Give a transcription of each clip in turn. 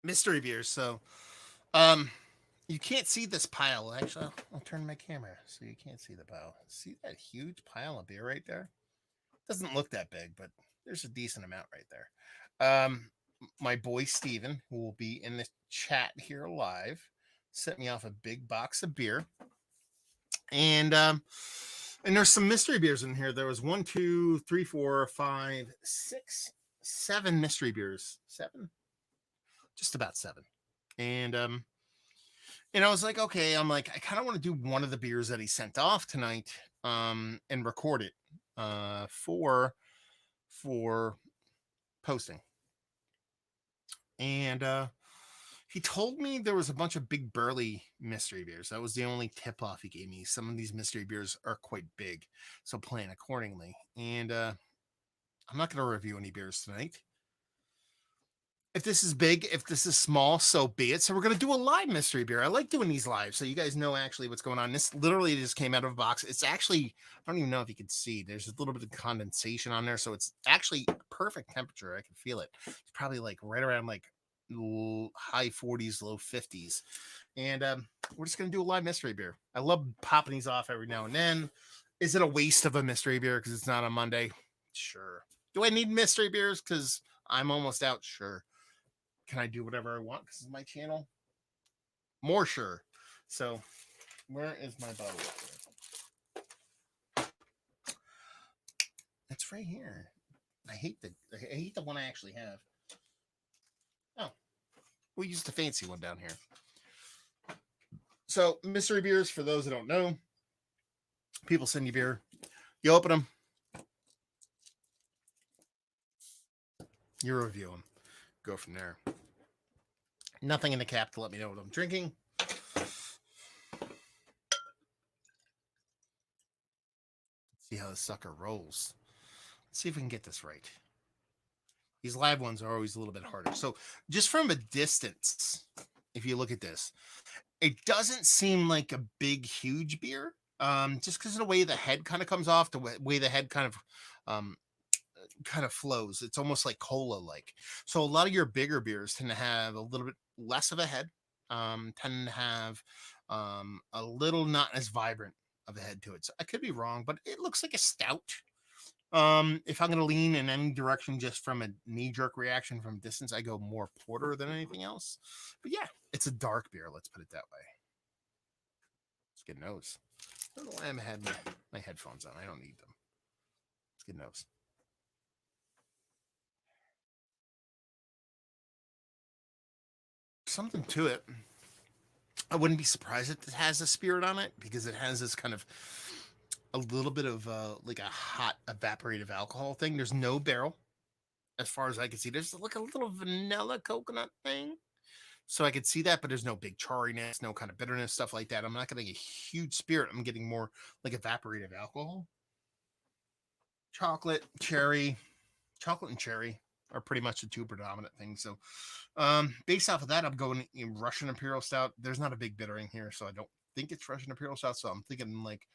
mystery beers. So, um, you can't see this pile. Actually, I'll turn my camera so you can't see the pile. See that huge pile of beer right there? Doesn't look that big, but there's a decent amount right there. My boy Steven, who will be in the chat here live, sent me off a big box of beer. And there's some mystery beers in here. There was one, two, three, four, five, six, seven mystery beers. Seven? Just about seven. And I was like, okay, I'm like, I kind of want to do one of the beers that he sent off tonight, and record it for posting. And he told me there was a bunch of big burly mystery beers. That was the only tip off he gave me. Some of these mystery beers are quite big, so plan accordingly. And I'm not going to review any beers tonight. If this is big, if this is small, so be it. So we're gonna do a live mystery beer. I like doing these live, so you guys know actually what's going on. This literally just came out of a box. It's actually, I don't even know if you can see. There's a little bit of condensation on there, so it's actually perfect temperature. I can feel it. It's probably like right around like high 40s, low 50s. And we're just gonna do a live mystery beer. I love popping these off every now and then. Is it a waste of a mystery beer because it's not on Monday? Sure. Do I need mystery beers because I'm almost out? Sure. Can I do whatever I want because it's my channel? More sure. So where is my bottle? It's right here. I hate the one I actually have. Oh, we used the fancy one down here. So mystery beers, for those that don't know, people send you beer, you open them, you review them, go from there. Nothing in the cap to let me know what I'm drinking. Let's see how the sucker rolls. Let's see if we can get this right. These live ones are always a little bit harder. So just from a distance, if you look at this, it doesn't seem like a big, huge beer. Just because of the way the head kind of comes off, the way the head um, kind of flows. It's almost like cola like. So a lot of your bigger beers tend to have a little bit less of a head, tend to have a little not as vibrant of a head to it. So I could be wrong, but it looks like a stout. If I'm gonna lean in any direction just from a knee-jerk reaction from distance, I go more porter than anything else. But yeah, it's a dark beer, let's put it that way. Let's get nose. I don't know why I had my headphones on. I don't need them. Let's get nose. Something to it. I wouldn't be surprised if it has a spirit on it because it has this kind of a little bit of like a hot evaporative alcohol thing. There's no barrel as far as I can see. There's like a little vanilla coconut thing. So I could see that, but there's no big charriness, no kind of bitterness, stuff like that. I'm not getting a huge spirit. I'm getting more like evaporative alcohol. Chocolate, cherry, chocolate and cherry are pretty much the two predominant things. So, based off of that, I'm going Russian Imperial Stout. There's not a big bittering here, so I don't think it's Russian Imperial Stout. So I'm thinking like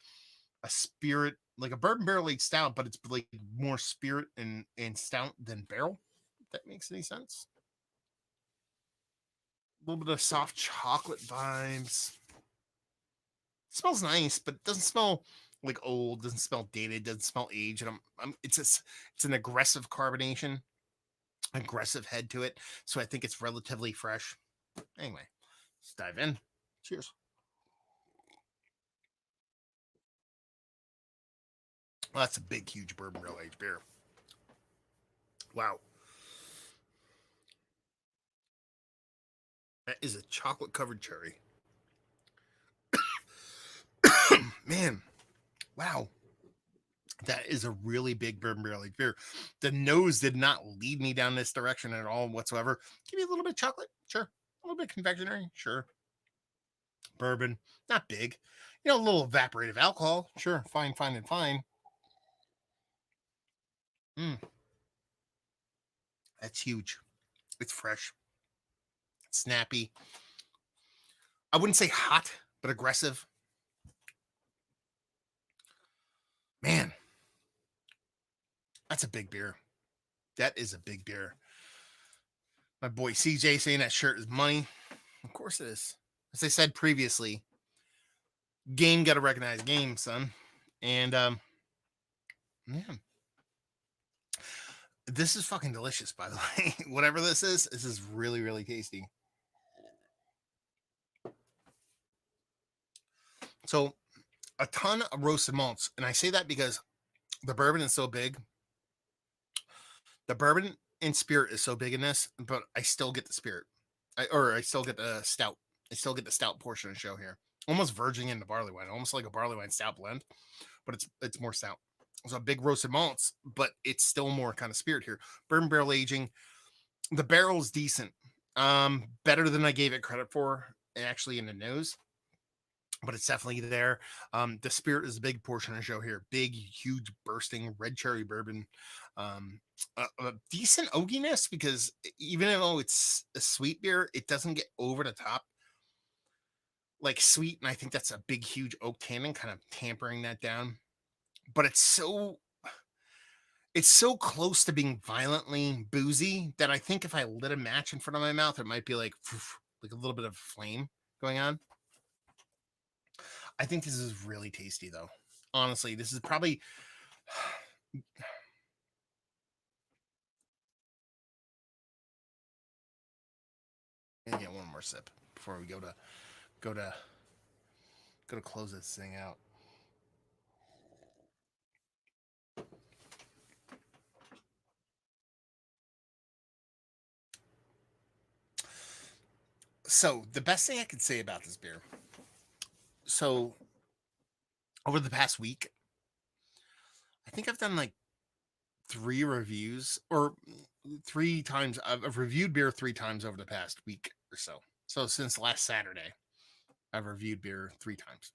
a spirit, like a bourbon barrel aged stout, but it's like more spirit and stout than barrel. If that makes any sense. A little bit of soft chocolate vibes. It smells nice, but it doesn't smell like old. Doesn't smell dated. Doesn't smell aged. And it's an aggressive carbonation, aggressive head to it. So I think it's relatively fresh. Anyway, let's dive in. Cheers. Well, that's a big, huge bourbon barrel aged beer. Wow, that is a chocolate covered cherry. Man, wow. That is a really big bourbon barrel aged beer. The nose did not lead me down this direction at all whatsoever. Give me a little bit of chocolate, sure. A little bit of confectionery, sure. Bourbon, not big. You know, a little evaporative alcohol, sure. Fine, fine, and fine. Mm, that's huge. It's fresh, it's snappy. I wouldn't say hot, but aggressive. Man, that's a big beer. That is a big beer. My boy CJ saying that shirt is money. Of course it is. As I said previously, game got to recognize game, son. And yeah, this is fucking delicious. By the way, whatever this is really really tasty. So a ton of roasted malts, and I say that because the bourbon is so big. The bourbon and spirit is so big in this, but I still get the spirit, I still get the stout. I still get the stout portion of the show here, almost verging into barley wine, almost like a barley wine stout blend, but it's more stout. So big roasted malts, but it's still more kind of spirit here. Bourbon barrel aging. The barrel is decent, better than I gave it credit for, actually in the nose, but it's definitely there. The spirit is a big portion of the show here. Big, huge, bursting red cherry bourbon. A decent oakiness because even though it's a sweet beer, it doesn't get over the top like sweet. And I think that's a big, huge oak tannin kind of tampering that down. But it's so close to being violently boozy that I think if I lit a match in front of my mouth, it might be like a little bit of flame going on. I think this is really tasty, though. Honestly, this is probably. Gonna get one more sip before we go to close this thing out. So the best thing I could say about this beer. So over the past week, I think I've done like 3 reviews or 3 times. I've reviewed beer 3 times over the past week or so. So since last Saturday, I've reviewed beer 3 times.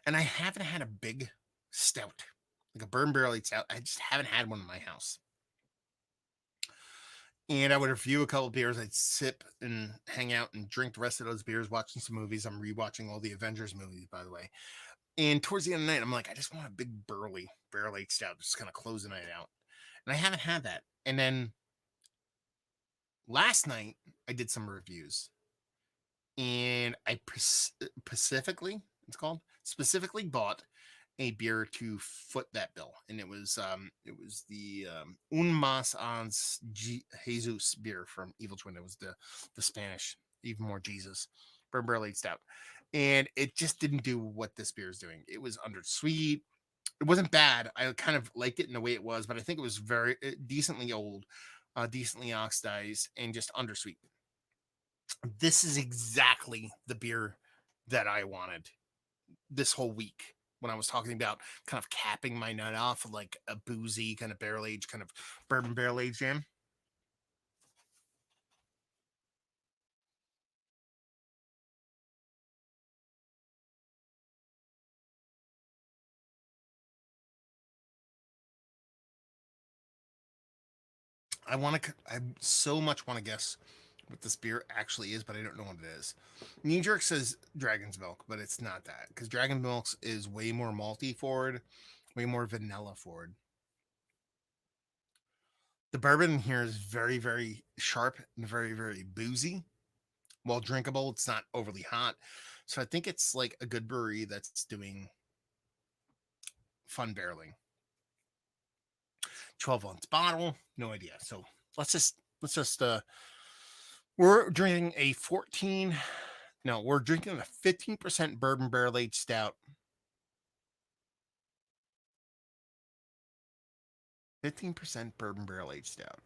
And I haven't had a big stout, like a bourbon barrel aged stout. I just haven't had one in my house. And I would review a couple beers. I'd sip and hang out and drink the rest of those beers, watching some movies. I'm rewatching all the Avengers movies, by the way. And towards the end of the night, I'm like, I just want a big burly barrel aged stout, just kind of close the night out. And I haven't had that. And then last night, I did some reviews, and I specifically bought a beer to foot that bill, and it was the Un Mas Ans Jesus beer from Evil Twin. It was the Spanish, even more Jesus, bourbon barrel aged stout, and it just didn't do what this beer is doing. It was undersweet. It wasn't bad. I kind of liked it in the way it was, but I think it was very decently old, decently oxidized, and just undersweet. This is exactly the beer that I wanted this whole week when I was talking about kind of capping my nut off of like a boozy kind of barrel aged kind of bourbon barrel aged jam. I so much want to guess what this beer actually is, but I don't know what it is. Knee Jerk says Dragon's Milk, but it's not that because Dragon's Milk is way more malty forward, way more vanilla forward. The bourbon here is very, very sharp and very, very boozy. While drinkable, it's not overly hot. So I think it's like a good brewery that's doing fun barreling. 12-ounce bottle, no idea. So let's just we're drinking a 14. No, we're drinking a 15% bourbon barrel aged stout. 15% bourbon barrel aged stout.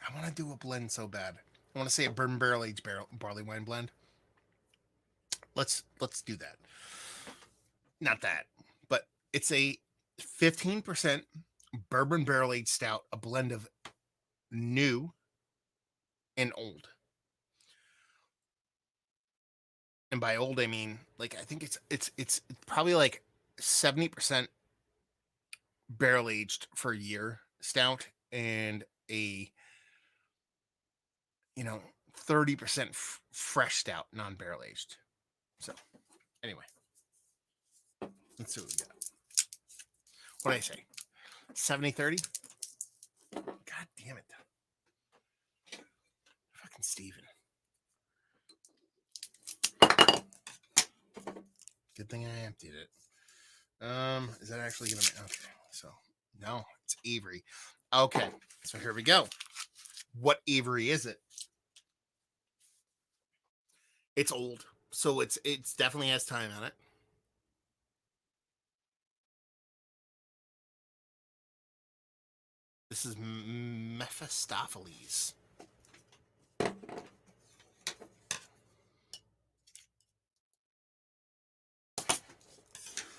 I want to do a blend so bad. I want to say a bourbon barrel aged barley wine blend. Let's do that. Not that, but it's a 15% bourbon barrel aged stout, a blend of new and old. And by old, I mean like I think it's probably like 70% barrel aged for a year stout and a 30% fresh stout, non-barrel aged. So, anyway, let's see what we got. What did I say? 70-30? God damn it. Fucking Steven. Good thing I emptied it. Is that actually gonna be okay? So no, it's Avery. Okay, so here we go. What Avery is it? It's old, so it's definitely has time on it. This is Mephistopheles.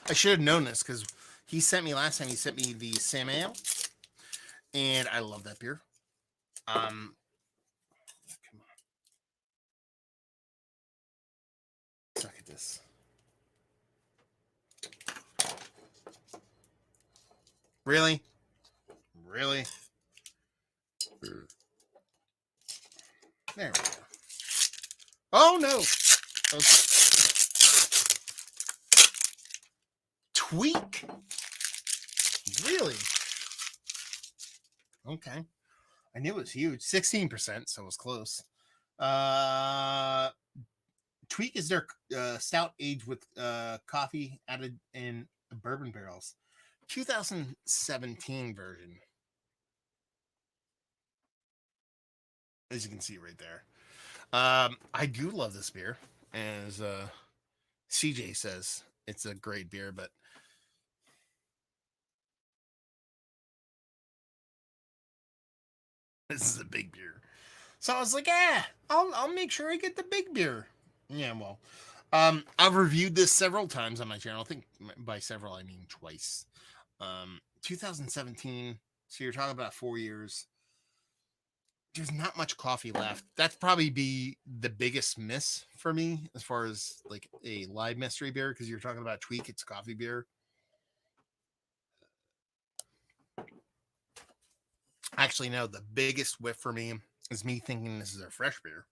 I should have known this because he sent me last time. He sent me the Sam Ale, and I love that beer. Come on, suck at this. Really? Really? There we go. Oh no! Okay. Tweak? Really? Okay. I knew it was huge. 16%, so it was close. Tweak is their stout aged with coffee added in bourbon barrels. 2017 version. As you can see right there. I do love this beer. As CJ says, it's a great beer, but this is a big beer. So I was like, I'll make sure I get the big beer. Yeah, well, I've reviewed this several times on my channel. I think by several, I mean twice. 2017. So you're talking about 4 years. There's not much coffee left. That'd probably be the biggest miss for me as far as like a live mystery beer, because you're talking about Tweak, it's coffee beer. Actually, no, the biggest whiff for me is me thinking this is a fresh beer.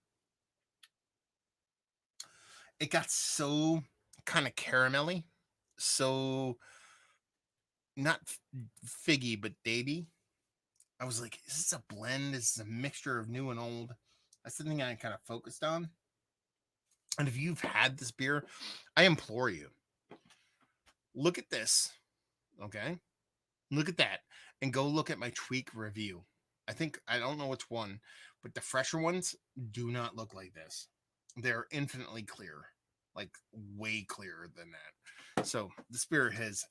It got so kind of caramelly, so not figgy, but davy. I was like, is this a blend? Is this a mixture of new and old? That's the thing I kind of focused on. And if you've had this beer, I implore you, look at this. Okay. Look at that. And go look at my Tweak review. I don't know which one, but the fresher ones do not look like this. They're infinitely clear, like way clearer than that. So this beer has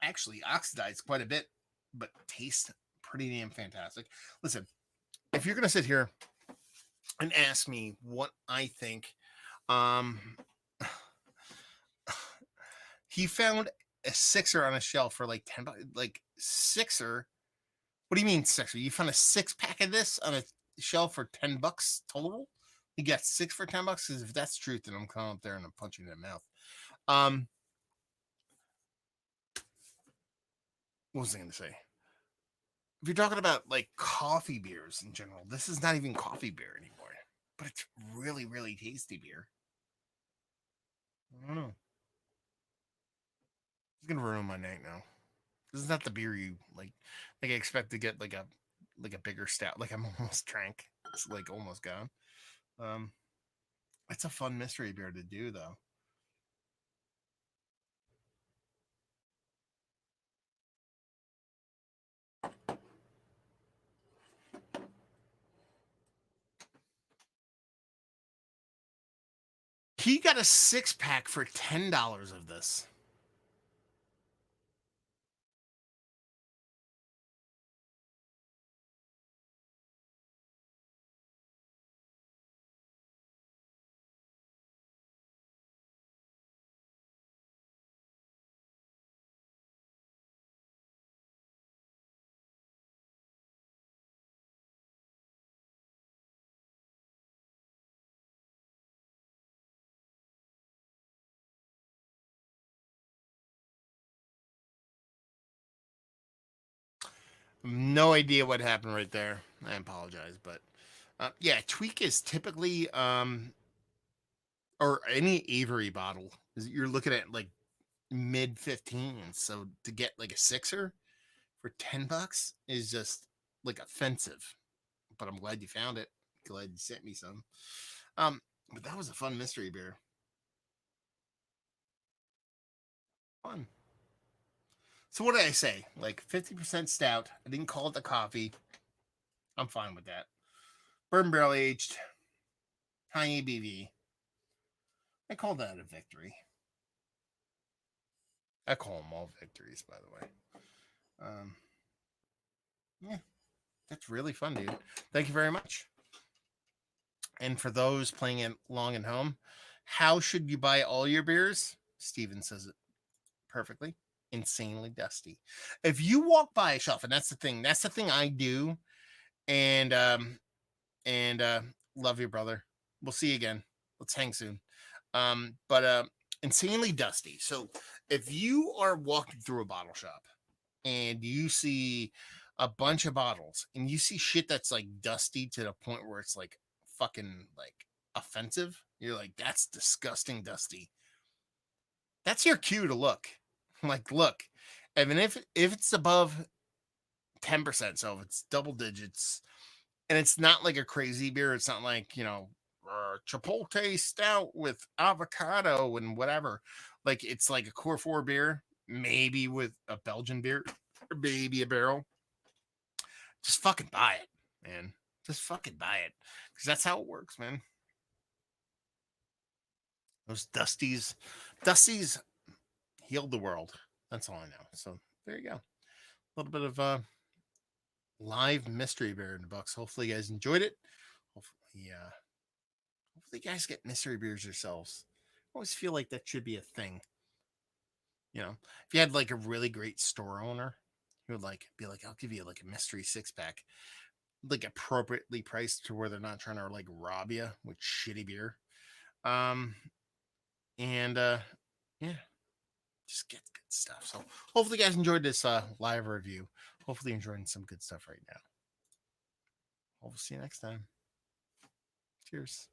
actually oxidized quite a bit, but tastes pretty damn fantastic. Listen, if you're gonna sit here and ask me what I think, um, he found a sixer on a shelf for like $10. Like sixer? What do you mean sixer? You found a 6-pack of this on a shelf for $10 total? You got 6 for $10? Because if that's truth, then I'm coming up there and I'm punching in the mouth. What was I going to say? If you're talking about like coffee beers in general, this is not even coffee beer anymore. But it's really, really tasty beer. I don't know. It's gonna ruin my night now. This is not the beer you like. Like I expect to get like a bigger stout. Like I'm almost drank. It's like almost gone. It's a fun mystery beer to do though. He got a 6-pack for $10 of this. No idea what happened right there. I apologize, but Yeah, Tweak is typically or any Avery bottle you're looking at like mid 15s. So to get like a sixer for $10 is just like offensive. But I'm glad you found it. Glad you sent me some. But that was a fun mystery beer. Fun. So what did I say? Like 50% stout. I didn't call it the coffee. I'm fine with that. Bourbon barrel aged, high ABV. I call that a victory. I call them all victories, by the way. Um, yeah, that's really fun, dude. Thank you very much. And for those playing it along at home, how should you buy all your beers? Steven says it perfectly. Insanely dusty. If you walk by a shelf, and that's the thing I do, and love you, brother. We'll see you again. Let's hang soon. But insanely dusty. So if you are walking through a bottle shop and you see a bunch of bottles and you see shit that's like dusty to the point where it's like fucking like offensive, you're like, that's disgusting dusty. That's your cue to look. Like, look. And then if it's above 10%, so if it's double digits, and it's not like a crazy beer. It's not like, Chipotle stout with avocado and whatever. Like it's like a core four beer, maybe with a Belgian beer, or maybe a barrel. Just fucking buy it, man. Just fucking buy it. Because that's how it works, man. Those Dusties healed the world. That's all I know. So there you go. A little bit of live mystery beer in the books. Hopefully you guys enjoyed it. Hopefully you guys get mystery beers yourselves. I always feel like that should be a thing. If you had like a really great store owner who would like be like, I'll give you like a mystery 6-pack, like appropriately priced to where they're not trying to like rob you with shitty beer. Um and yeah, just get good stuff. So hopefully you guys enjoyed this live review. Hopefully you're enjoying some good stuff right now. We'll see you next time. Cheers.